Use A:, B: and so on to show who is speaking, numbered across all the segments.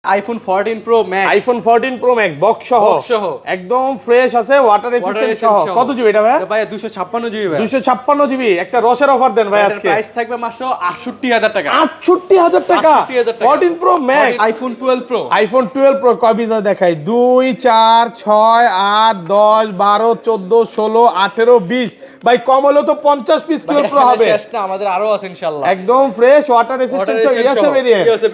A: IPhone 14 pro max,
B: iPhone 14 pro max box সহ একদম fresh আছে, ওয়াটার রেজিস্ট্যান্ট সহ। কত জিবি এটা ভাই?
A: ভাই 256 জিবি ভাই।
B: 256 জিবি একটা রসের অফার দেন ভাই আজকে।
A: প্রাইস থাকবে মাত্র 68000 টাকা।
B: 68000 টাকা 14 pro max.
A: IPhone 12 pro,
B: iPhone 12 pro কয় পিস দেখাই? 2 4 6 8 10 12 14 16 18 20 ভাই, কম হলো তো 50 পিস 12 প্রো হবে।
A: শেষ না, আমাদের আরো আছে ইনশাআল্লাহ।
B: একদম ফ্রেশ ওয়াটার রেজিস্ট্যান্ট সহ ইউএসএ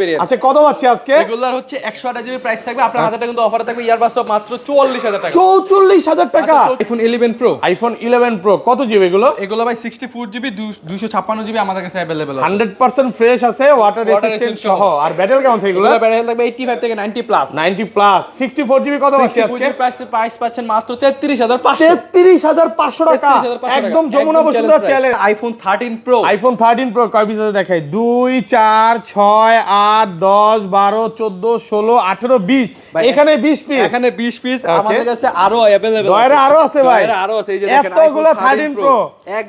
B: ভেরিয়েন্ট। আচ্ছা কত পাচ্ছি আজকে?
A: রেগুলার হচ্ছে 128 জিবি প্রাইস থাকবে, আপনার হাতে কিন্তু অফারে থাকবে ইয়ারবাডস মাত্র 44000 টাকা।
B: 44000 টাকা।
A: আইফোন 11 প্রো,
B: আইফোন 11 প্রো কত জিবি এগুলো?
A: এগুলো ভাই 64 জিবি 256 জিবি আমাদের কাছে अवेलेबल আছে।
B: 100% ফ্রেশ আছে, ওয়াটার রেজিস্ট্যান্ট সহ। আর ব্যাটারি কেমন থাকে এগুলো?
A: ব্যাটারি থাকবে 85 থেকে 90 প্লাস।
B: 90 প্লাস। 64 জিবি কত পাচ্ছি আজকে?
A: প্রাইস পাচ্ছেন মাত্র 33500।
B: 33500 টাকা। একদম Jamuna Bashundhara challenge.
A: IPhone 13 pro,
B: iPhone 13 pro কয় পিস দেখাই? 2 4 6 8 10 12 14 16 18 20 এখানে 20 পিস।
A: এখানে 20 পিস আমাদের কাছে আরো अवेलेबल
B: আছে। আরো আছে ভাই,
A: আরো আছে। এই যে দেখেন
B: এতগুলো 13 pro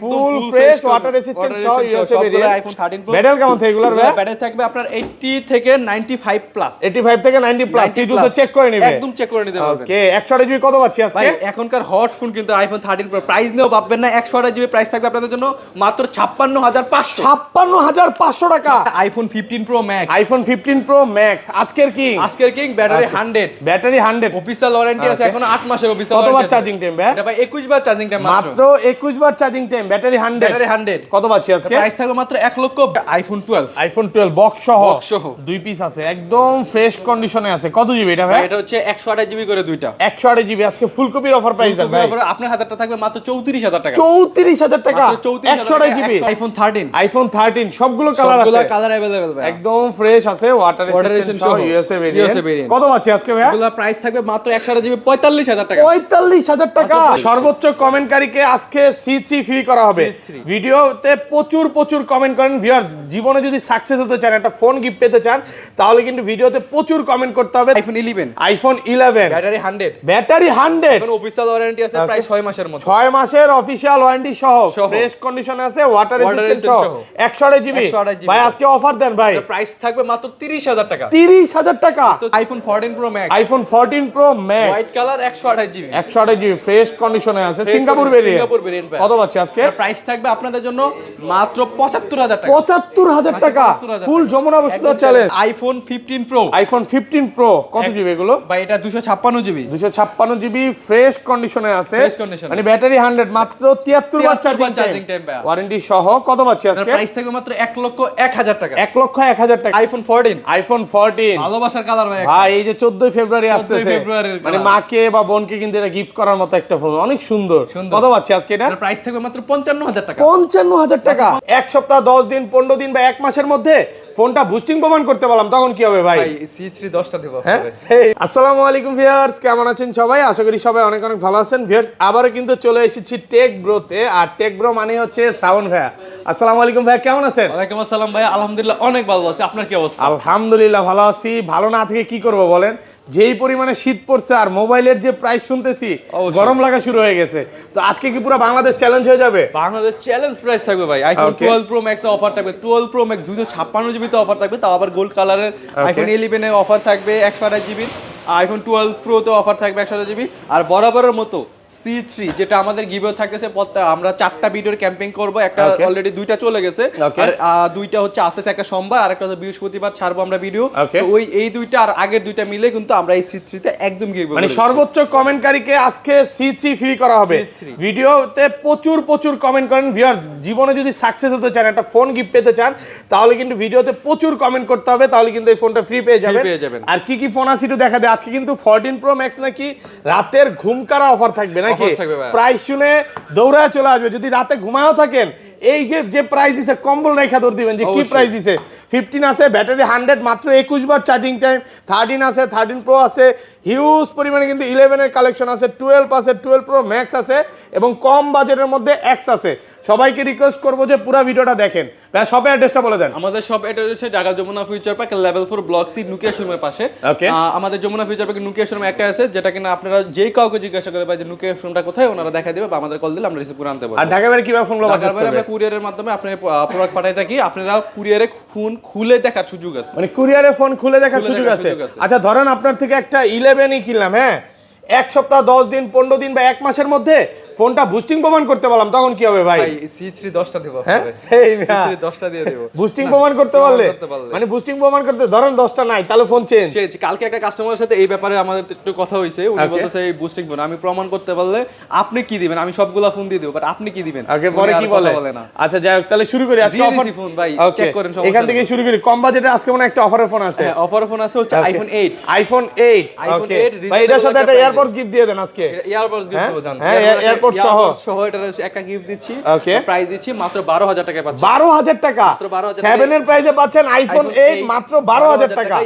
B: full fresh water resistant সহ USA variant.
A: IPhone 13 pro
B: battery কেমন থাকে এগুলোর ভাই?
A: ব্যাটারি থাকবে আপনার 80 থেকে 95 প্লাস।
B: 85 থেকে 90 প্লাস। সিজু তো চেক করে নিবে,
A: একদম চেক করে নিতে পারবেন।
B: ওকে 128 জিবি কত পাচ্ছি আজকে?
A: ভাই এখনকার হট ফোন কিন্তু আইফোন 13 প্রো, প্রাইস নিয়েও ভাববেন না। 128 জিবি প্রাইস থাকবে আপনাদের জন্য মাত্র 56500।
B: 56500 টাকা।
A: IPhone 15 pro max,
B: iPhone 15 pro max আজকের কি?
A: আজকের king battery 100,
B: battery 100,
A: official warranty আছে এখনো 8 মাসের অফিশিয়াল।
B: কতবার চার্জিং টাইম ভাই?
A: এটা ভাই 21 বার চার্জিং টাইম
B: মাত্র 21 বার চার্জিং টাইম, ব্যাটারি 100।
A: ব্যাটারি 100
B: কত পাচ্ছি আজকে?
A: প্রাইস থাকবে মাত্র 1 লক্ষ। আইফোন 12,
B: আইফোন 12 বক্স সহ দুই পিস আছে, একদম ফ্রেশ কন্ডিশনে আছে। কত জিবি এটা ভাই?
A: এটা হচ্ছে 128 জিবি করে দুইটা।
B: 128 জিবি আজকে ফুল কপির অফার প্রাইস দেন ভাই।
A: আপনার হাজারটা থাকবে মাত্র 34000 টাকা।
B: 34000 টাকা 128 জিবি।
A: আইফোন 13,
B: আইফোন 13 সবগুলো কালার আছে,
A: কালার अवेलेबल ভাই।
B: একদম ফ্রেশ আছে, ওয়াটার রেজিস্ট্যান্ট সহ ইউএসএ ভেরিয়েন্ট। কত পাচ্ছি আজকে ভাই?
A: এগুলা প্রাইস থাকবে মাত্র 128 জিবি 45000 টাকা।
B: 45000 টাকা। সর্বোচ্চ কমেন্টকারীকে আজকে C3 ফ্রি করা হবে। ভিডিওতে প্রচুর কমেন্ট করেন ভিউয়ার্স। জীবনে যদি সাকসেস হতে চান, একটা ফোন গিফট পেতে চান, তাহলে কিন্তু ভিডিওতে প্রচুর কমেন্ট করতে হবে।
A: আইফোন 11,
B: আইফোন 11
A: ব্যাটারি 100,
B: ব্যাটারি 100,
A: এখন অফিশিয়াল ওয়ারেন্টি আছে প্রায় 6 মাসের মতো।
B: 6 মাসের অফিশিয়াল ওয়ারেন্টি সহ ফ্রেশ কন্ডিশনে আছে, ওয়াটার রেজিস্ট্যান্ট সহ 128 জিবি। ভাই আজকে অফার দেন ভাই।
A: প্রাইস থাকবে মাত্র 30000 টাকা।
B: 30000 টাকা।
A: IPhone 14 pro max,
B: iPhone 14 pro max
A: white colour 128 GB.
B: 128 GB fresh কন্ডিশনে আছে, সিঙ্গাপুর ভেরিয়েন্ট। কত পাচ্ছি আজকে?
A: প্রাইস থাকবে আপনাদের জন্য মাত্র 75000 টাকা।
B: 75000 টাকা full Jamuna Bashundhara challenge.
A: IPhone 15 pro,
B: iPhone 15 pro কত জিবি এগুলো?
A: ভাই এটা 256 জিবি।
B: 256 জিবি ফ্রেশ কন্ডিশনে আছে, মানে ব্যাটারি 100, মাত্র 73 বার চার্জিং টাইম, ওয়ারেন্টি সহ। কত পাচ্ছি আজকে?
A: প্রাইস থাকবে মাত্র 1,01,000 টাকা।
B: 1,01,000 টাকা।
A: আইফোন 14,
B: আইফোন 14
A: ভালোবাসার কালার ভাই।
B: ভাই এই যে 14 ফেব্রুয়ারি আসতেছে, মানে মাকে বা বোনকে কিন্তু এটা গিফট করার মতো একটা ফোন, অনেক সুন্দর। কত পাচ্ছি আজকে এটা?
A: প্রাইস থাকবে মাত্র 55000 টাকা।
B: 55000 টাকা। এক সপ্তাহ 10 দিন 15 দিন বা এক মাসের মধ্যে ফোনটা বুস্টিং প্রমাণ করতে পারলাম, তখন কি হবে ভাই?
A: C3 10টা দেব
B: আপনাদের। আসসালামু আলাইকুম ভিউয়ার্স, কেমন আছেন সবাই? আশা করি সবাই অনেক ভালো আছেন ভিউয়ার্স। আবারও কিন্তু চলে এসেছি টেক ব্রোতে, আর টেক ব্রো মানে হচ্ছে শ্রাবণ ভাইয়া। আসসালামু আলাইকুম ভাইয়া, কেমন আছেন?
A: ওয়ালাইকুম আসসালাম ভাই, আলহামদুলিল্লাহ অনেক ভালো আছি। আপনার কি অবস্থা?
B: আলহামদুলিল্লাহ ভালো আছি। ভালো না থেকে কি করব বলেন? যেই পরিমাণে শীত পড়ছে আর মোবাইলের যে প্রাইস শুনতেছি, গরম লাগা শুরু হয়ে গেছে। তো আজকে কি পুরো বাংলাদেশ চ্যালেঞ্জ হয়ে যাবে?
A: বাংলাদেশ চ্যালেঞ্জ প্রাইস থাকবে ভাই। আইফোন 12 প্রো ম্যাক্স এর অফার থাকবে, 12 প্রো ম্যাক্স 256 জিবি তে অফার থাকবে, তাও আবার গোল্ড কালারের। আইফোন 11 এর অফার থাকবে 128 জিবি। আইফোন 12 প্রো তে অফার থাকবে 128 জিবি। আর বরাবরের মতো C3 যেটা আমাদের গিভও থাকতেছে, আমরা 4টা ভিডিওর ক্যাম্পেইন করব। একটা অলরেডি 2টা চলে গেছে, আর 2টা হচ্ছে আসতে থাকে সোমবার, আর একটা হচ্ছে বৃহস্পতিবার ছাড়বো আমরা ভিডিও। তো ওই এই 2টা আর আগের 2টা মিলে কিন্তু আমরা এই C3 তে একদম গিভ,
B: মানে সর্বোচ্চ কমেন্টকারীকে আজকে C3 ফ্রি করা হবে। ভিডিওতে প্রচুর কমেন্ট করেন ভিউয়ার্স। জীবনে যদি সাকসেস হতে চান, একটা ফোন গিফট পেতে চান, তাহলে কিন্তু ভিডিওতে প্রচুর কমেন্ট করতে হবে, তাহলে কিন্তু এই ফোনটা ফ্রি পেয়ে যাবেন। আর কি ফোন আছে একটু দেখা দেয়। আজকে কিন্তু 14 প্রো ম্যাক্স নাকি রাতের ঘুম কারা অফার থাকবে নাকি? প্রাইস শুনে দৌড়ায় চলে আসবে। যদি রাতে ঘুমায়ও থাকেন, এই যে প্রাইস দিছে, কম্বল রেখা ধরে দিবেন যে কি প্রাইস দিছে। 15 আছে, ব্যাটারি 100, মাত্র 21 বার চার্জিং টাইম। 13 আছে, 13 প্রো আছে, হিউজ পরিমাণে কিন্তু 11 এর কালেকশন আছে, 12 আছে, 12 প্রো ম্যাক্স আছে, এবং কম বাজেটের মধ্যে X আছে। সবাইকে রিকোয়েস্ট করবো যে পুরো ভিডিওটা দেখেন। ভাই শপের অ্যাড্রেসটা বলে দেন।
A: আমাদের শপ এটা হচ্ছে Dhaka Jamuna future park level 4 block C Nokia শোরুমের পাশে।
B: Okay.
A: আমাদের যমুনা ফিউচার পার্কে নুকিয়া শোরুম একটা আছে, যেটা কিনা আপনারা যেই কাউকে জিজ্ঞাসা করে যে নুকিয়া শোরুমটা কোথায়, ওনারা দেখা দিবে বা আমাদের কল দিলে আমরা রিসিভ করে আনতে পারবো।
B: আর ঢাকা বাইরে কিভাবে ফোনগুলো পারচেজ করবে?
A: আমরা কুরিয়ারের মাধ্যমে আপনার প্রোডাক্ট পাঠাই থাকি, আপনারা কুরিয়ারে ফোন খুলে দেখার সুযোগ আছে।
B: মানে কুরিয়ারে ফোন খুলে দেখার সুযোগ আছে। আচ্ছা ধরেন আপনার থেকে একটা 11ই কিনলাম, হ্যাঁ, এক সপ্তাহ 10 দিন 15 দিন বা এক মাসের মধ্যে ফোনটা বুস্টিং প্রমাণ করতে পারলাম, তখন কি হবে ভাই?
A: C3 10টা দেব
B: আপনাদের।
A: C3 10টা দিয়ে দেব।
B: বুস্টিং প্রমাণ করতে পারলে, মানে বুস্টিং প্রমাণ করতে ধরেন 10টা নাই, তাহলে ফোন চেঞ্জ।
A: কালকে একটা কাস্টমারের সাথে এই ব্যাপারে আমাদের একটু কথা হইছে, উনি বলতেছে এই বুস্টিং ফোন আমি প্রমাণ করতে পারলে আপনি কি দিবেন? আমি সবগুলা ফোন দিয়ে দেব, বাট আপনি কি দিবেন?
B: আগে পরে কি বলে? আচ্ছা যাই হোক, তাহলে শুরু করি আজকে অফার
A: ফোন ভাই, চেক করেন সমস্যা।
B: এখান থেকে শুরু করি। কম বাজেটে আজকে মনে একটা অফারের ফোন আছে।
A: হ্যাঁ, অফারের ফোন আছে হচ্ছে আইফোন 8।
B: আইফোন 8 ওকে ভাই, এটার সাথে একটা এয়ারপডস গিফট দিয়ে দেন আজকে।
A: এয়ারপডস গিফট দেব জান।
B: হ্যাঁ, এয়ারপডস সহ
A: এটা একটা গিফট দিচ্ছি।
B: ওকে,
A: প্রাইস দিচ্ছি মাত্র 12000 টাকায় পাচ্ছেন।
B: 12000 টাকা 7 এর প্রাইসে পাচ্ছেন আইফোন 8 মাত্র 12000 টাকা।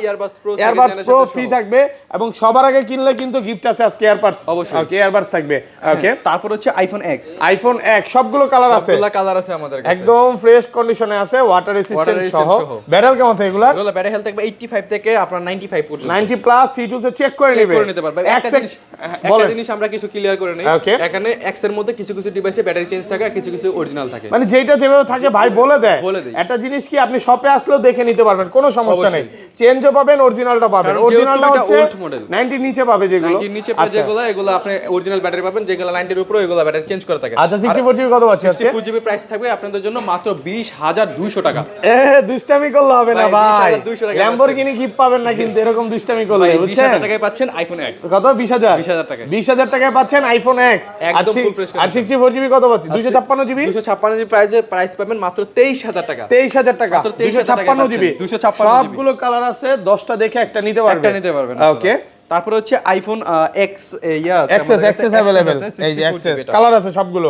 B: এয়ারবাডস প্রো ফ্রি থাকবে এবং সবার আগে কিনলে কিন্তু গিফট আছে আজকে এয়ারবাডস।
A: অবশ্যই
B: ওকে, এয়ারবাডস থাকবে। ওকে,
A: তারপর হচ্ছে আইফোন X।
B: আইফোন X সবগুলো কালার আছে,
A: সবগুলো কালার আছে আমাদের কাছে,
B: একদম ফ্রেশ কন্ডিশনে আছে, ওয়াটার রেসিস্ট্যান্ট সহ। ব্যাটারি কেমন থাকে এগুলা?
A: এগুলো ব্যাটারি হেলথ থাকবে 85 থেকে আপনার 95 পর্যন্ত।
B: 90 প্লাস C2 সে চেক করে নেবে,
A: নিতে পারবে।
B: বলেন।
A: একটা জিনিস আমরা কিছু ক্লিয়ার করে নেই, এখানে X এর মধ্যে কিছু কিছু ডিভাইসে ব্যাটারি চেঞ্জ থাকে আর কিছু কিছু অরিজিনাল থাকে,
B: মানে যেটা যেভাবে থাকে ভাই বলে দেয়। একটা জিনিস কি আপনি শপে আসলেও দেখে নিতে পারবেন, কোনো সমস্যা নেই। চেঞ্জও পাবেন, অরিজিনালটা পাবেন। অরিজিনালটা হচ্ছে 90 নিচে পাবে, যেগুলো
A: 90 নিচে পাবে যেগুলো, এগুলো আপনি অরিজিনাল ব্যাটারি পাবেন। যেগুলো 90 এর উপরে এগুলো ব্যাটারি চেঞ্জ করা থাকে।
B: আচ্ছা 64GB কত পাচ্ছি আজকে?
A: 64GB প্রাইস থাকবে আপনাদের জন্য মাত্র 20200 টাকা।
B: দুষ্টামি করলে হবে না ভাই,
A: 20200 টাকা
B: ল্যাম্বরগিনি গিফট পাবেন না কিন্তু এরকম দুষ্টামি করলে, বুঝছেন?
A: 20000 টাকায় পাচ্ছেন আইফোন X।
B: কত? 20000
A: টাকায়
B: 20000 টাকায় পাচ্ছেন আইফোন X। আর 64GB কত পাচ্ছি? 256GB
A: 256GB প্রাইস পাবেন মাত্র 23000 টাকা।
B: 23000 টাকা 256GB সবগুলো কালার আছে, 10টা দেখে একটা নিতে পারবেন। ওকে,
A: তারপর হচ্ছে আইফোন X
B: এক্সএস अवेलेबल, এই যে এক্সএস কালার আছে সবগুলো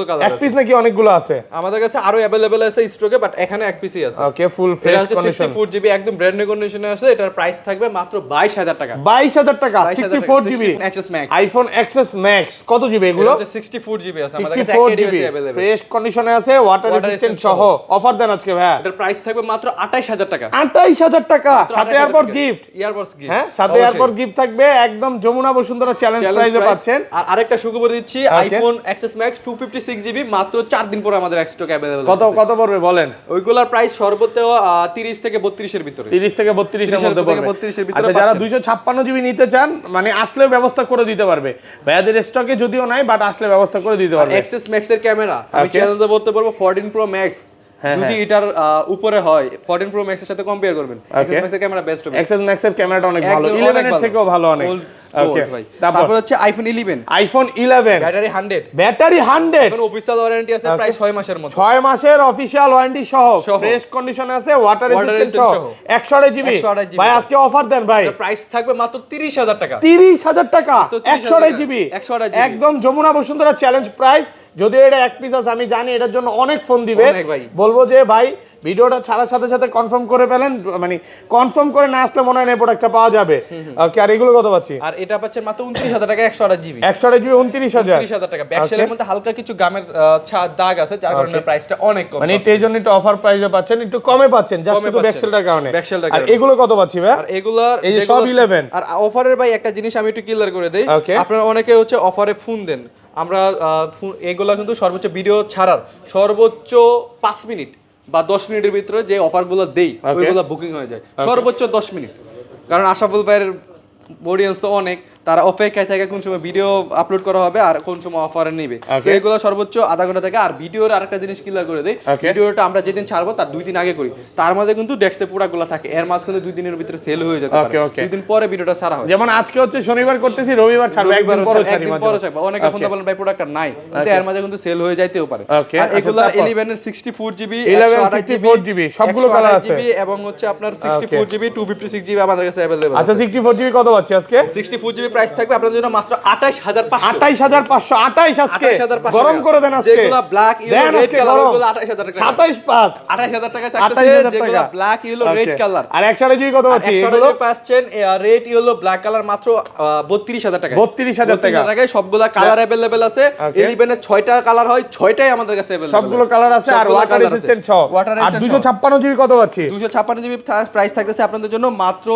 A: কালার
B: এক পিস নাকি অনেকগুলো আছে
A: আমাদের কাছে, আরো अवेलेबल আছে স্টকে, বাট এখানে এক পিসই আছে।
B: ওকে, ফুল ফ্রেশ কন্ডিশন
A: 64GB একদম ব্র্যান্ড নিউ কন্ডিশনে আছে। এটার প্রাইস থাকবে মাত্র 22000 টাকা।
B: 22000 টাকা 64GB
A: XS Max,
B: iPhone XS Max কত জিবি এগুলো?
A: 64GB আছে আমাদের কাছে,
B: 64GB ফ্রেশ কন্ডিশনে আছে, ওয়াটার রেজিস্ট্যান্ট সহ। অফার দেন আজকে ভাই।
A: এটার প্রাইস থাকবে মাত্র 28000 টাকা।
B: 28000 টাকা সাথে এয়ারপডস গিফট।
A: হ্যাঁ,
B: সাথে এয়ারপডস গিফট থাকবে, একদম যমুনা বসুন্ধরা চ্যালেঞ্জ প্রাইসে পাচ্ছেন।
A: আর আরেকটা সুখবর দিচ্ছি, আইফোন XS Max 256GB মাত্র 4 দিন পরে আমাদের স্টক अवेलेबल।
B: কত পড়বে বলেন?
A: ওইগুলোর প্রাইস সর্বোচ্চ 30 থেকে 32 এর ভিতরে,
B: 30 থেকে 32 এর মধ্যে পড়বে। আচ্ছা যারা 256GB নিতে চান, মানে আসলে ব্যবস্থা করে দিতে পারবে ভাইয়াদের স্টকে, যদিও নাই বাট আসলে ব্যবস্থা করে দিতে পারবে।
A: XS Max এর ক্যামেরা আমি চ্যালেঞ্জে বলতে পারবো 14 Pro Max যদি এটার উপরে হয়, 14 Pro Max এর সাথে কম্পেয়ার করবেন, XS Max এর ক্যামেরা বেস্ট হবে।
B: XS Max এর ক্যামেরাটা অনেক ভালো, 11 এর থেকেও ভালো অনেক। ওকে,
A: তারপর হচ্ছে আইফোন 11 ব্যাটারি 100 এখন অফিশিয়াল ওয়ারেন্টি আছে প্রায় 6 মাসের মতো,
B: 6 মাসের অফিশিয়াল ওয়ারেন্টি সহ, ফ্রেশ কন্ডিশনে আছে, ওয়াটার রেজিস্ট্যান্ট সহ, 128GB। ভাই আজকে অফার দেন ভাই,
A: প্রাইস থাকবে মাত্র 30000 টাকা।
B: 30000 টাকা 128GB একদম যমুনা বসুন্ধরা চ্যালেঞ্জ প্রাইস। যদিও এটা এক পিস আছে, আমি জানি এটার জন্য অনেক ফোন দিবে, বলবো যে ভাই ভিডিওটা ছাড়ার সাথে সাথে কনফার্ম করে ফেলেন, মানে কনফার্ম করে না আসলে মনে হয় না প্রোডাক্টটা পাওয়া যাবে। ওকে, আর এগুলো কত পাচ্ছি?
A: আর এটা পাচ্ছেন মাত্র 29000 টাকা 128GB
B: 29000
A: টাকা। ব্যাকশেলের মধ্যে হালকা কিছু গামের দাগ আছে, যার কারণে প্রাইসটা অনেক কম,
B: মানে এই জন্য একটু অফার প্রাইসে পাচ্ছেন, একটু কমে পাচ্ছেন জাস্ট শুধু ব্যাকশেলটার কারণে। আর এগুলো কত পাচ্ছি ভাই?
A: আর এগুলার
B: এই যে সব 11।
A: আর অফারের ভাই একটা জিনিস আমি একটু ক্লিয়ার করে দেই, আপনারা অনেকে হচ্ছে অফারে ফোন দেন, আমরা এগুলা কিন্তু সর্বোচ্চ ভিডিও ছাড়ার সর্বোচ্চ 5 মিনিট বা 10 মিনিটের ভিতরে যে অফারগুলো দেই ওইগুলো বুকিং হয়ে যায় সর্বোচ্চ 10 মিনিট। কারণ আশাফুল ভাইয়ের অডিয়েন্স তো অনেক, তারা অপেক্ষায় থাকে কোন সময় ভিডিও আপলোড করা হবে আর কোন সময় অফারে নেবে, এগুলো সর্বোচ্চ আধা ঘন্টা থেকে। আর ভিডিওর আরেকটা জিনিস ক্লিয়ার করে দেই, ভিডিওটা আমরা যেদিন ছাড়বো তার 2 দিন আগে করি, তার মধ্যে কিন্তু ডেস্কে প্রোডাক্টগুলো থাকে, এর মাঝ কিন্তু 2 দিনের ভিতরে সেল হয়ে যেতে পারে, 2 দিন পরে ভিডিওটা ছাড়া হয়।
B: যেমন আজকে হচ্ছে শনিবার করতেছি, রবিবার ছাড়বো, একদিন পরে ছাড়ি,
A: অনেকে ফোন বলেন ভাই প্রোডাক্টটা নাই, কিন্তু এর মাঝে কিন্তু সেল হয়ে যাইতেও পারে। আর এগুলা 11 এর 64GB
B: 64GB সবগুলো কালার আছে,
A: এবং হচ্ছে আপনার 64GB 256GB আমাদের কাছে अवेलेबल।
B: আচ্ছা 64GB কত পাচ্ছি আজকে?
A: 64GB প্রাইস থাকবে আপনাদের জন্য মাত্র 28500
B: 28500 28 আজকে
A: 28500
B: গরম করে দেন আজকে
A: যেগুলো ব্ল্যাক ইয়েলো রেড কালার ওগুলো 28000 টাকা
B: 27 পাস
A: 28000 টাকা
B: 28000
A: থাকতেছে
B: টাকা।
A: যেগুলো ব্ল্যাক ইয়েলো রেড কালার
B: আর 100 জিবি কত পাচ্ছি
A: এগুলো পাচ্ছেন রেড ইয়েলো ব্ল্যাক কালার মাত্র 32000 টাকা
B: 32000 টাকা
A: টাকায় সবগুলা কালার अवेलेबल আছে 11 এর 6টা কালার হয় 6টাই আমাদের কাছে अवेलेबल
B: সবগুলো কালার আছে আর ওয়াটার রেসিস্ট্যান্ট সহ আর 256 জিবি কত পাচ্ছি
A: 256 জিবি প্রাইস থাকতেছে আপনাদের জন্য মাত্র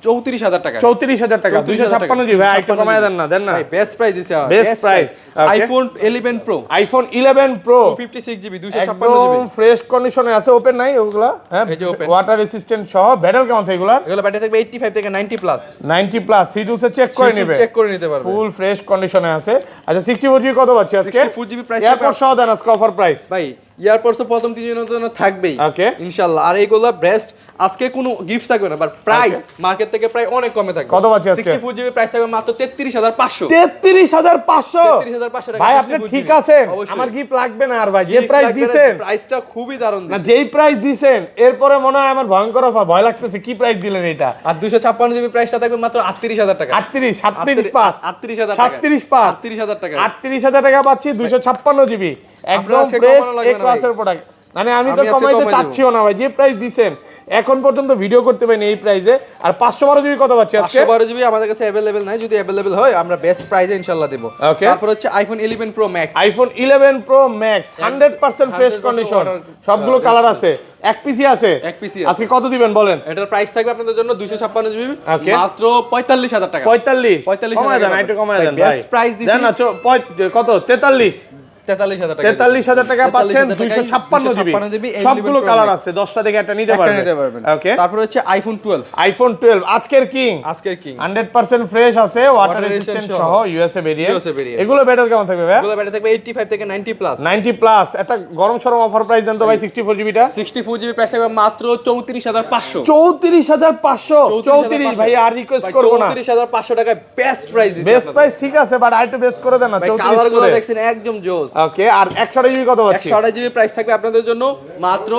A: 34000 টাকা
B: 34000 টাকা 256 জিবি ভাই একটু কমায় দেন না
A: ভাই বেস্ট প্রাইস দিছে
B: best price
A: iPhone 11 pro
B: iPhone 11 pro
A: 56 GB 256
B: একদম
A: জিবি
B: ফ্রেশ কন্ডিশনে আছে ওপেন নাই ওগুলা হ্যাঁ
A: এই যে open।
B: ওয়াটার রেসিস্ট্যান্ট সহ ব্যাটাল কেমন থাকে এগুলা
A: এগুলো ব্যাটারি থাকবে 85 থেকে 90 প্লাস
B: 90 প্লাস সিটুস চেক করে নেবে
A: চেক করে নিতে পারবে
B: ফুল ফ্রেশ কন্ডিশনে আছে আচ্ছা 64 জিবি কত পাচ্ছি আজকে
A: 64 জিবি প্রাইস
B: এরপর সহ দেন আজকে অফার প্রাইস
A: ভাই ইয়ারপডস তো প্রথম 3 দিনের জন্য থাকবেই
B: ওকে
A: ইনশাআল্লাহ আর এইগুলো বেস্ট আজকে কোনো গিফট থাকবে না বাট প্রাইস মার্কেট থেকে প্রায় অনেক কমে থাকবে
B: কত পাচ্ছি আজকে
A: 64 জিবি প্রাইস থাকবে মাত্র 33500
B: 33500
A: 33500 টাকা
B: ভাই আপনি ঠিক আছেন
A: অবশ্যই।
B: আমার গিফট লাগবে না আর ভাই যে প্রাইস দিবেন
A: প্রাইসটা খুবই দারুণ
B: না যেই প্রাইস দিবেন এরপরে মনে হয় আমার ভয়ঙ্কর অফার ভয় লাগতেছে কি প্রাইস দিলেন এটা
A: আর 256 জিবি প্রাইসটা থাকবে মাত্র 38000 টাকা
B: 38 37 পাস
A: 38000 টাকা
B: 37 পাস
A: 38000 টাকা
B: 38000 টাকা পাচ্ছি 256 জিবি একদম
A: আজকে
B: ফ্রেশ
A: কমানো লাগবে
B: এ
A: না
B: ক্লাসের প্রোডাক্ট মানে আমি তো
A: আমি আজকে
B: কমাইতে
A: কমাই
B: চাচ্ছিও না ভাই যে প্রাইস দিবেন এখন পর্যন্ত ভিডিও করতে পারিনি এই প্রাইসে আর 512 জিবি কত পাচ্ছি আজকে
A: 512 জিবি আমাদের কাছে अवेलेबल নাই যদি अवेलेबल হয় আমরা বেস্ট প্রাইসে ইনশাআল্লাহ দেব
B: Okay.
A: তারপর হচ্ছে iPhone 11 pro max
B: iPhone 11 pro max 100% fresh condition সবগুলো কালার আছে এক পিসি আছে
A: এক পিসি
B: আজকে কত দিবেন বলেন
A: এটার প্রাইস থাকবে আপনাদের জন্য 256 জিবি
B: Okay.
A: মাত্র 45000 টাকা
B: 45
A: 45,000
B: কমায় দেন
A: টাকা।
B: একটু কমায়
A: ভাই,
B: দেন
A: best
B: ভাই
A: price দিছি।
B: দেন না কত 43
A: 43000 টাকা
B: 43000 টাকা পাচ্ছেন
A: 256
B: 256 জিবি
A: জিবি
B: সবগুলো কালার আছে 10টা থেকে একটা নিতে পারবেন ওকে
A: তারপর হচ্ছে আইফোন 12
B: আইফোন 12 আজকের কিং
A: আজকের কিং
B: 100% ফ্রেশ আছে ওয়াটার রেজিস্ট্যান্ট সহ ইউএসএ ভেরিয়েন্ট এগুলো ব্যাটারি কেমন থাকবে ভাই
A: এগুলো ব্যাটারি থাকবে 85 থেকে 90 প্লাস
B: 90 প্লাস একটা গরম সরম অফার প্রাইস দেন তো ভাই 64 জিবিটা
A: 64 জিবি প্রাইস থাকবে মাত্র 34500
B: 34500 34 ভাই আর রিকোয়েস্ট করব না
A: 34500 টাকা বেস্ট প্রাইস দিছি
B: বেস্ট প্রাইস ঠিক আছে বাট আইটু বেস্ট করে দেন না 34
A: কালার গুলো
B: করে
A: দেখছেন একদম জোস
B: ওকে আর 100 জিবি কত পাচ্ছি
A: 128 জিবি প্রাইস থাকবে আপনাদের জন্য মাত্র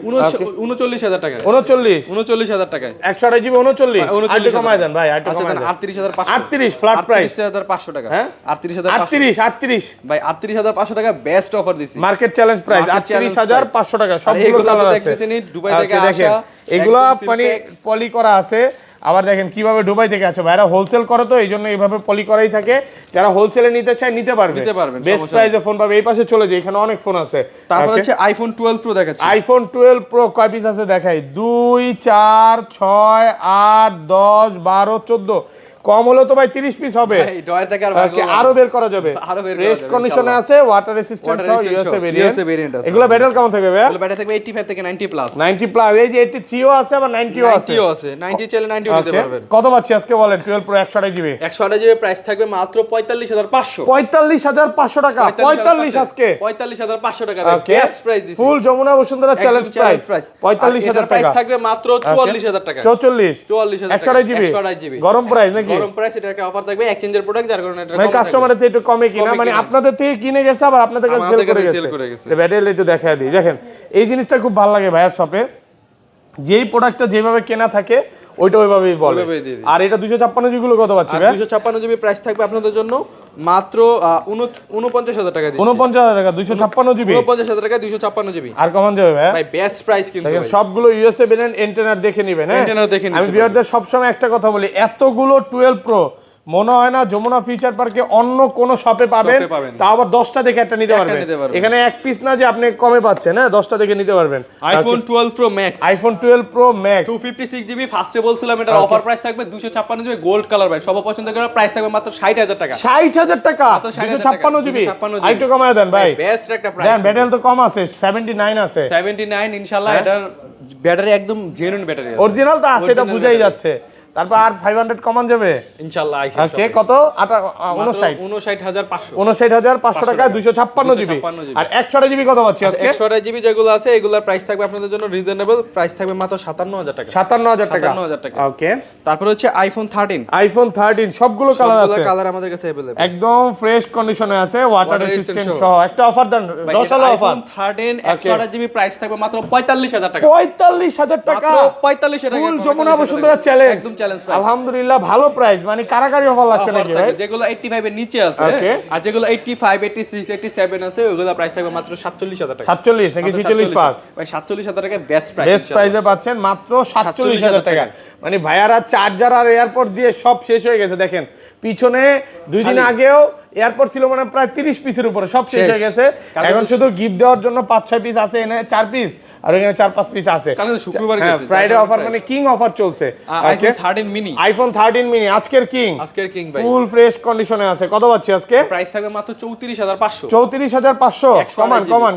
A: 39000 টাকা
B: 39
A: 39000 টাকায়
B: 100 জিবি 39
A: 39,000
B: আইটু কমায় দেন ভাই আইটু
A: আচ্ছা
B: কমায়
A: দেন
B: দেন
A: 38500
B: 38 ফ্ল্যাট প্রাইস
A: 38500 টাকা
B: হ্যাঁ
A: 38500
B: 38
A: ভাই 38500 টাকা বেস্ট অফার দিছি
B: market challenge price
A: Market challenge
B: 38500 টাকা
A: আর
B: সবগুলো
A: এগুলো তো
B: কালার আছে
A: দেখতেছেনই, দুবাই থেকে
B: Okay, দেখেন,
A: আসা,
B: এগুলো
A: একদম
B: মানে
A: silk।
B: পলি করা আছে আবার দেখেন কিভাবে দুবাই থেকে আছে ভাইরা হোলসেল করে তো এইজন্য এইভাবে পলি করাই থাকে যারা হোলসেলে নিতে চায় নিতে পারবেন বেস্ট
A: সমস্যা
B: প্রাইসে ফোন পাবে এই পাশে চলে যায় এখানে অনেক ফোন আছে
A: তারপর
B: Okay?
A: হচ্ছে আইফোন 12 প্রো দেখাচ্ছি
B: আইফোন 12 প্রো কয় পিস আছে দেখাই 2 4 6 8 10 12 14 কম হলো তো ভাই 30 পিস হবে
A: ভাই ডয়ার থেকে আর
B: Okay, আরো বের করা যাবে
A: আরো বের করা
B: ফ্রেশ
A: যাবে,
B: কন্ডিশনে
A: ইনশাআল্লাহ।
B: আছে ওয়াটার রেসিস্ট্যান্ট
A: Water
B: সহ
A: resistant
B: ইউএসএ
A: সহ,
B: ভেরিয়েন্ট
A: USA variant আছে।
B: এগুলো ব্যাটারি কেমন থাকবে ভাই
A: এগুলো ব্যাটারি থাকবে 85 থেকে 90 প্লাস
B: 90 প্লাস এই যে 83 ও আছে আবার 90 ও আছে
A: 90 ও আছে 90 চাইলে 90 ও নিতে
B: Okay,
A: পারবেন
B: কত পাচ্ছি আজকে বলেন 12 প্রো 128 জিবি
A: 128 জিবি প্রাইস থাকবে মাত্র 45500
B: 45500 টাকা 45 আজকে
A: 45500 টাকা
B: Okay,
A: বেস্ট প্রাইস দিছি
B: full Jamuna Bashundhara challenge price 45000
A: price
B: টাকা
A: থাকবে মাত্র 44000 টাকা
B: 44
A: 44000
B: 128 জিবি
A: 128 জিবি
B: গরম প্রাইস নাকি
A: গরম প্রাইস এটা একটা অফার থাকবে এক্সচেঞ্জের প্রোডাক্ট যার কারণে এটা
B: মানে
A: কম থাকবে।
B: কাস্টমারের থেকে একটু কমে কিনা
A: কমে
B: মানে
A: কিনা।
B: আপনাদের থেকে কিনে গেছে আবার আপনাদের কাছে সেল
A: আমাদের
B: করে
A: কাছে
B: গেছে
A: sell করে গেছে।
B: ব্যাটারি একটু দেখায় দিই দেখেন এই জিনিসটা খুব ভালো লাগে ভাইয়ার শপে যেই প্রোডাক্টটা যেভাবে কেনা থাকে ওইটা ওইভাবেই বলে
A: ওইভাবেই দিয়ে দিই।
B: আর এটা 256 জিবি গুলো কত পাচ্ছি
A: আর
B: ভাই
A: 256 জিবি প্রাইস থাকবে আপনাদের জন্য মাত্র 49000 টাকা দিচ্ছি
B: 49000 টাকা 256 জিবি
A: 49000 টাকা 256 জিবি
B: আর কমান যাবে ভাই
A: ভাই বেস্ট প্রাইস কিন্তু
B: দেখেন
A: ভাই।
B: সবগুলো ইউএসএ বেনেন এন্টেনার দেখে নেবেন হ্যাঁ
A: Antenna দেখে নিতে
B: আমি ভিউয়ারদের সবসময় একটা কথা বলি এতগুলো 12 প্রো মনে হয় না যমুনা ফিউচার পার্কে অন্য কোন শপে পাবেন
A: Shop এ পাবেন।
B: তা আবার 10টা দেখে একটা নিতে
A: একটা
B: পারবেন
A: নিতে পারবেন।
B: এখানে এক পিস না যে আপনি কমে পাচ্ছেন হ্যাঁ 10টা দেখে নিতে পারবেন
A: iPhone 12 pro max
B: iPhone 12 pro max
A: 256 GB ফার্স্টে বলছিলাম এটার অফার প্রাইস থাকবে 256 জিবি গোল্ড কালার ভাই সব পছন্দ করে প্রাইস থাকবে মাত্র 60000 টাকা
B: 60000 টাকা
A: মাত্র 60,000
B: 256 জিবি
A: 256
B: আইটু কমায় দেন ভাই
A: বেস্ট একটা প্রাইস
B: দেন ব্যাটারি তো কম আছে 79 আছে
A: 79 ইনশাআল্লাহ এটার ব্যাটারি একদম জেনুইন ব্যাটারি আছে
B: অরিজিনাল তো আছে এটা
A: Original
B: বুঝাই
A: battery।
B: যাচ্ছে তারপর আর 500 কমান যাবে
A: ইনশাআল্লাহ
B: ওকে কত 59
A: 59500
B: 59500 টাকা 256 জিবি
A: 256
B: আর 100 জিবি কত পাচ্ছি আজকে
A: 128 জিবি যেগুলো আছে এগুলোর প্রাইস থাকবে আপনাদের জন্য রিজনেবল প্রাইস থাকবে মাত্র 57000 টাকা
B: 57000 টাকা
A: 57000 টাকা
B: ওকে
A: তারপর হচ্ছে আইফোন 13
B: আইফোন 13 সবগুলো কালার আছে
A: কালার আমাদের কাছে अवेलेबल
B: একদম ফ্রেশ কন্ডিশনে আছে ওয়াটার রেসিস্ট্যান্ট সহ একটা অফার দেন রসালো অফার
A: আইফোন 13 128 জিবি প্রাইস থাকবে মাত্র 45000 টাকা
B: 45000 টাকা
A: মাত্র 45000 টাকা
B: ফুল যমুনা বসুন্ধরা চ্যালেঞ্জ
A: একদম চ্যালেঞ্জ প্রাইস।
B: আলহামদুলিল্লাহ ভালো প্রাইস, মানে কারাকারি অফার লাগছে নাকি ভাই?
A: যেগুলো 85 এর নিচে আছে
B: Okay.
A: আর যেগুলো 85, 86, 87 আছে ওগুলো প্রাইস থাকবে মাত্র 47,000 টাকা।
B: 47 নাকি 46 পাস?
A: ভাই 47,000 টাকা বেস্ট প্রাইস।
B: বেস্ট প্রাইসে পাচ্ছেন মাত্র 47,000 টাকা। মানে ভাইয়ারা চার্জার আর এয়ারপোর্ট দিয়ে সব শেষ হয়ে গেছে। দেখেন পিছনে 2 দিন আগেও এয়ারপোর্ট ছিল মানে প্রায় 30 পিসের উপরে, সব শেষ হয়ে গেছে। এখন শুধু গিফট দেওয়ার জন্য 5-6 পিস আছে, এনে 4 পিস আর এখানে 4-5 পিস আছে।
A: কারণ শুক্রবার
B: হ্যাঁ,
A: গেছে
B: ফ্রাইডে অফার মানে কিং অফার চলছে।
A: আইফোন 13 মিনি,
B: আইফোন 13 মিনি আজকের কিং
A: ভাই
B: ফুল ফ্রেশ কন্ডিশনে আছে। কত পাচ্ছি আজকে?
A: প্রাইস থাকবে মাত্র 34,500।
B: 34,500।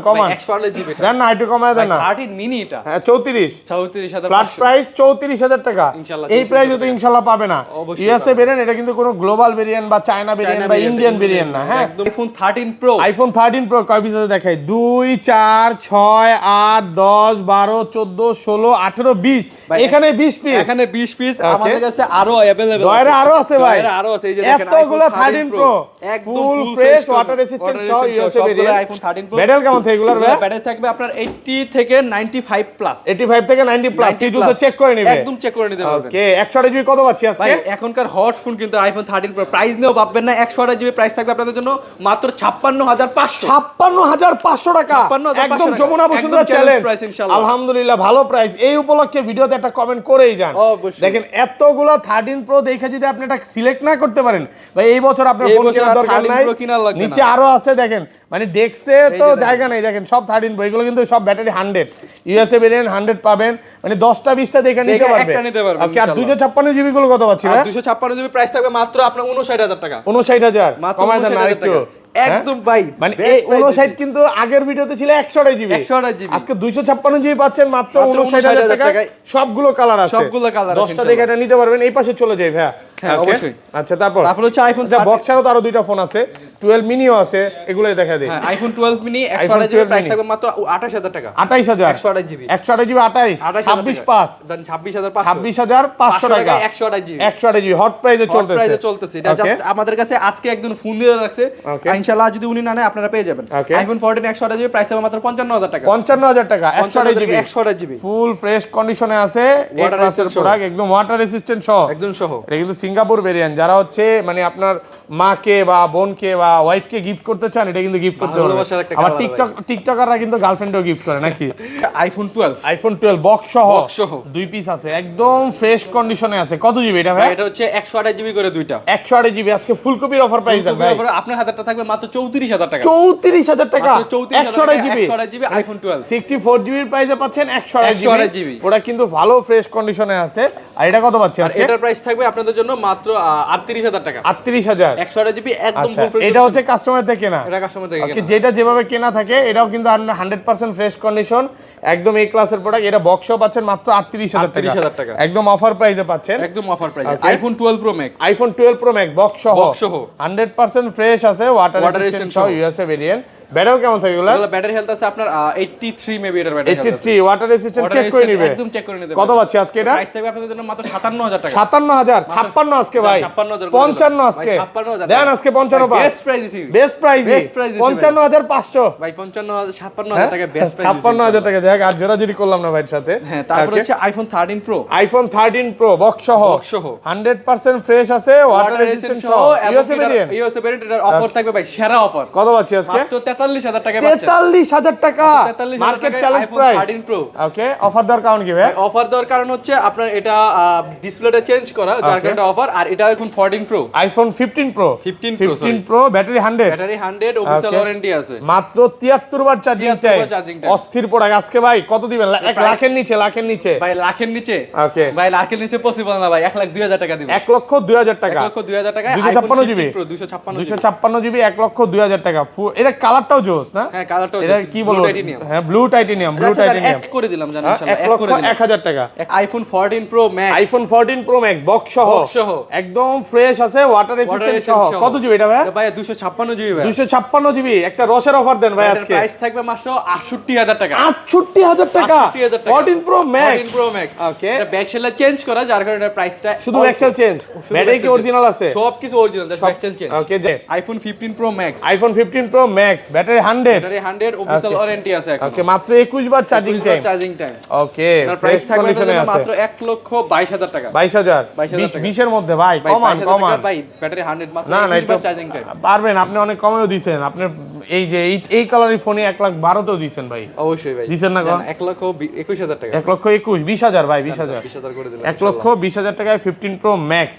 B: কমান
A: 128 জিবি
B: দেন না, একটু কমায় দেন না।
A: 13 মিনি এটা
B: হ্যাঁ 34 ফ্ল্যাট
A: 34,500
B: প্রাইস 34,000 টাকা।
A: ইনশাআল্লাহ
B: এই প্রাইসে তো ইনশাআল্লাহ পাবে না।
A: অবশ্যই
B: ইউএসএ ভেরিয়েন্ট, এটা কিন্তু কোনো গ্লোবাল ভেরিয়েন্ট বা চায়না ভেরিয়েন্ট বা ইন্ডিয়ান ভেরিয়েন্ট না। হ্যাঁ
A: একদম আইফোন 13 প্রো।
B: আইফোন 13 প্রো কয় পিস আছে দেখাই? 2 4 6 8 10 12 14 16 18 20। এখানে 20 পিস,
A: এখানে 20 পিস আমাদের কাছে আরো अवेलेबल
B: দয়রা আরো আছে ভাই,
A: আরো আছে। এই যে দেখেন
B: এতগুলো 13 pro full fresh water resistant সহ USA variant.
A: IPhone 13 pro
B: battery কেমন থাকে এগুলার ভাই?
A: ব্যাটারি থাকবে আপনার 80 থেকে 95 প্লাস।
B: 85 থেকে 90 প্লাস। সিজুতে চেক করে নিবে,
A: একদম চেক করে নিতে পারবেন।
B: ওকে 128 জিবি কত পাচ্ছি আজকে?
A: ভাই এখনকার হট ফোন কিন্তু আইফোন 13 প্রো, প্রাইস নিয়েও ভাববেন না। 128 জিবি প্রাইস থাকবে আপনাদের জন্য মাত্র 56,500।
B: 56,500 টাকা,
A: 56,500
B: একদম
A: টাকা।
B: যমুনা বসুন্ধরা
A: একদম
B: চ্যালেঞ্জ।
A: price ইনশাআল্লাহ।
B: আলহামদুলিল্লাহ ভালো প্রাইস। এই উপলক্ষে ভিডিওতে একটা কমেন্ট করেই যান।
A: অবশ্যই।
B: দেখেন এতগুলো 13 প্রো দেখে যদি আপনি এটা সিলেক্ট না করতে পারেন ভাই, এই বছর আপনার
A: এই
B: ফোন
A: বছর
B: কেনার
A: আর
B: দরকার
A: 13
B: নাই।
A: Pro কেনার লাগবে
B: নিচে
A: না।
B: আরো আছে দেখেন, মানে ডেস্কে তো জায়গা নেই। দেখেন সব 13 প্রো, এগুলো কিন্তু সব ব্যাটারি 100 ইউএসএ ভেরিয়েন্ট 100 পাবেন, মানে 10টা 20টা দেখে নিতে পারবে।
A: একটা নিতে পারবেন
B: ওকে আর
A: ইনশাআল্লাহ।
B: 256 জিবি গুলো কত পাচ্ছি ভাই?
A: 256 জিবি প্রাইস থাকবে মাত্র আপনার 59,000 টাকা।
B: 59,000
A: মাত্র
B: কমায় দেন
A: 59,000
B: আরেকটু।
A: টাকা। একদম ভাই
B: মানে
A: best
B: এই
A: price
B: 59 কিন্তু আগের ভিডিওতে ছিল 128 জিবি।
A: 128 জিবি।
B: আজকে 256 জিবি পাচ্ছেন মাত্র
A: মাত্র
B: 59,000 টাকায়।
A: টাকায়।
B: সবগুলো কালার আছে,
A: সবগুলো কালার আছে
B: 10টা দেখে এটা নিতে পারবেন। এই পাশে চলে যাই ভাই।
A: হ্যাঁ,
B: Okay?
A: অবশ্যই।
B: আচ্ছা তারপর
A: হচ্ছে আইফোন
B: বক্স ছাড়াও তো আরো দুইটা ফোন আছে, 12 মিনিও আছে, এগুলোই দেখা দেই।
A: হ্যাঁ iPhone 12 mini
B: iPhone
A: 128 GB
B: 12
A: price
B: mini।
A: থাকবে মাত্র 28,000 টাকা।
B: 28,000
A: 128 জিবি
B: 128 জিবি 28 26 পাস
A: 26,500
B: 26,500 টাকা
A: 128 জিবি
B: 128 জিবি হট প্রাইসে চলতেছে।
A: প্রাইসে চলতেছে। এটা
B: Okay?
A: জাস্ট আমাদের কাছে আজকে একদম ফোন দিয়ে রাখছে।
B: Okay.
A: ইনশাআল্লাহ যদি উনি না নেয় আপনারা পেয়ে যাবেন।
B: Okay.
A: আইফোন 14 128 জিবি প্রাইস থাকবে মাত্র 55,000 টাকা।
B: 55,000 টাকা 128 জিবি
A: 128 জিবি
B: ফুল ফ্রেশ কন্ডিশনে আছে। এই
A: Water
B: ক্লাসের
A: resistant
B: প্রোডাক্ট একদম ওয়াটার রেসিস্ট্যান্ট সহ।
A: একদম সহ।
B: এটা কিন্তু সিঙ্গাপুর ভেরিয়েন্ট। যারা হচ্ছে মানে আপনার মাকে বা বোনকে বা ওয়াইফকে গিফট করতে চান, এটা কিন্তু গিফট করতে পারবেন।
A: ভালোবাসার একটা
B: আবার
A: colour
B: টিকটকাররা কিন্তু গার্লফ্রেন্ডও গিফট করে নাকি?
A: আইফোন 12
B: আইফোন 12 বক্স সহ
A: Box সহ।
B: 2 পিস আছে, একদম ফ্রেশ কন্ডিশনে আছে। কত জিবি এটা ভাই?
A: এটা হচ্ছে 128 জিবি করে দুইটা।
B: 128 জিবি আজকে ফুল কপির অফার প্রাইস দেন ভাই।
A: আপনার হাতেরটা থাকবে মাত্র 34,000 টাকা।
B: 34,000 টাকা
A: মাত্র 34,000
B: 128 জিবি
A: 128 জিবি আইফোন 12
B: 64 জিবির প্রাইসে পাচ্ছেন 128
A: 128
B: জিবি।
A: জিবি।
B: ওটা কিন্তু ভালো ফ্রেশ কন্ডিশনে আছে। আর এটা কত পাচ্ছি
A: আর
B: আজকে?
A: এটার প্রাইস থাকবে আপনাদের জন্য মাত্র 38,000 টাকা।
B: 38,000
A: 128 জিবি একদম
B: আচ্ছা
A: ফুল ফ্রেশ।
B: এটা হচ্ছে কাস্টমার থেকে কেনা।
A: এটা কাস্টমার থেকে
B: ওকে
A: কেনা।
B: যেটা যেভাবে কেনা থাকে এটাও কিন্তু 100% ফ্রেশ কন্ডিশন, একদম এই ক্লাসের প্রোডাক্ট। এটা বক্সও পাচ্ছেন মাত্র 38,000
A: টাকা।
B: একদম অফার প্রাইসে পাচ্ছেন।
A: একদম offer price.
B: Okay.
A: IPhone 12 pro max.
B: IPhone 12 pro max box সহ
A: Box সহ।
B: 100% ফ্রেশ আছে, ওয়াটার
A: Water
B: রেসিস্ট্যান্ট
A: resistant
B: সহ
A: সহ।
B: USA variant. ব্যাটারি কেমন থাকে এগুলা?
A: এগুলো ব্যাটারি হেলথ আছে আপনার 83 মেবি এটার ব্যাটারি
B: 83 ওয়াটার রেসিস্ট্যান্ট চেক করে নিবে।
A: একদম চেক করে নিতে
B: কত পাচ্ছি আজকে এটা?
A: প্রাইস থাকবে আপনাদের জন্য মাত্র 57,000 টাকা।
B: 57,000 56 আজকে ভাই
A: 56,000
B: 55 আজকে
A: ভাই, 56,000
B: দেন আজকে 55 পাস
A: বেস্ট প্রাইস দিছি।
B: বেস্ট প্রাইস
A: Best price দিছি ভাই।
B: 55,500
A: ভাই 56,000 টাকা বেস্ট প্রাইস।
B: 56,000 টাকা যাক। আর জোরাজুরি করলাম না ভাইয়ের সাথে।
A: হ্যাঁ তারপর
B: Okay?
A: হচ্ছে iPhone 13 pro.
B: IPhone 13 pro box সহ
A: Box সহ।
B: 100% ফ্রেশ আছে, ওয়াটার রেসিস্ট্যান্ট সহ ইউএসএ ভেরিয়েন্ট।
A: ইউএসএ ভেরিয়েন্ট এর অফার থাকবে ভাই সেরা অফার।
B: কত পাচ্ছি আজকে?
A: মাত্র 43,000 টাকা পাচ্ছেন।
B: 43,000 টাকা
A: 43,000
B: মার্কেট
A: টাকায়
B: চ্যালেঞ্জ
A: iPhone
B: প্রাইস।
A: 13 Pro।
B: ওকে অফার দেওয়ার কারণ কি ভাই?
A: অফার দেওয়ার কারণ হচ্ছে আপনার এটা ডিসপ্লেটা চেঞ্জ করা, যার
B: Okay.
A: কারণে অফার। আর এটা এখন 14 pro.
B: IPhone 15 pro
A: 15 Pro,
B: 15 pro battery 100
A: battery 100 official
B: Okay.
A: Warranty আছে।
B: মাত্র 73 বার চার্জিং
A: 73
B: টাইম।
A: বার charging time।
B: অস্থির প্রোডাক্ট আজকে ভাই কত দিবেন? 1
A: Price-
B: লাখের নিচে
A: ভাই লাখের নিচে
B: ওকে
A: ভাই লাখের নিচে পসিবল না ভাই। 1,02,000 টাকা দিবেন।
B: 1,02,000 টাকা
A: 1,02,000 টাকা
B: 256 জিবি
A: 256
B: 256 জিবি 1,02,000 টাকা এটা কালারটাও জোস না?
A: হ্যাঁ কালারটাও
B: এটা কি বলবো? হ্যাঁ ব্লু টাইটেনিয়াম
A: এক করে দিলাম জানেন ইনশাআল্লাহ।
B: 1,01,000 টাকা
A: iPhone 14 pro max.
B: IPhone 14 pro max box সহ
A: Box সহ।
B: একদম ফ্রেশ আছে, ওয়াটার রেসিস্ট্যান্ট সহ। কত জিবি এটা ভাই?
A: ভাই 256 জিবি ভাই।
B: 256 জিবি। একটা রসের অফার দেন ভাই আজকে।
A: প্রাইস থাকবে মাত্র 68000 টাকা।
B: 68000 টাকা 14 pro max.
A: 14 pro max.
B: Okay,
A: এটা ব্যাক সেল চেঞ্জ করা, যার কারণে এটার প্রাইসটা
B: শুধু ব্যাক সেল চেঞ্জ, ব্যাটারি কি অরিজিনাল আছে?
A: সবকিছু original, just back shell change.
B: Okay, যে
A: iPhone 15 pro max.
B: IPhone 15 pro max, battery 100,
A: battery 100, official warranty আছে এখন।
B: ওকে, মাত্র 21 বার charging time.
A: Charging time.
B: Okay,
A: এটার
B: ফ্রেশ
A: প্রাইস থাকবে
B: কন্ডিশনে আছে।
A: মাত্র 1,22,000 টাকা।
B: 22000
A: 22,000
B: 20 এর মধ্যে ভাই, কমান কমান।
A: ভাই ব্যাটারি 100, মাত্র
B: না না,
A: 21
B: এটা
A: বার চার্জিং টাইম।
B: পারবেন, আপনি অনেক কমেও দিবেন। আপনি এই যে এই কালারের ফোনে 1,12,000 তেও দিবেন ভাই।
A: অবশ্যই ভাই
B: দিছেন না?
A: 1,21,000 টাকা।
B: 1,21,000 20,000 ভাই, 20,000
A: 20,000 করে দিলাম।
B: 1,20,000 টাকায় 15 প্রো ম্যাক্স।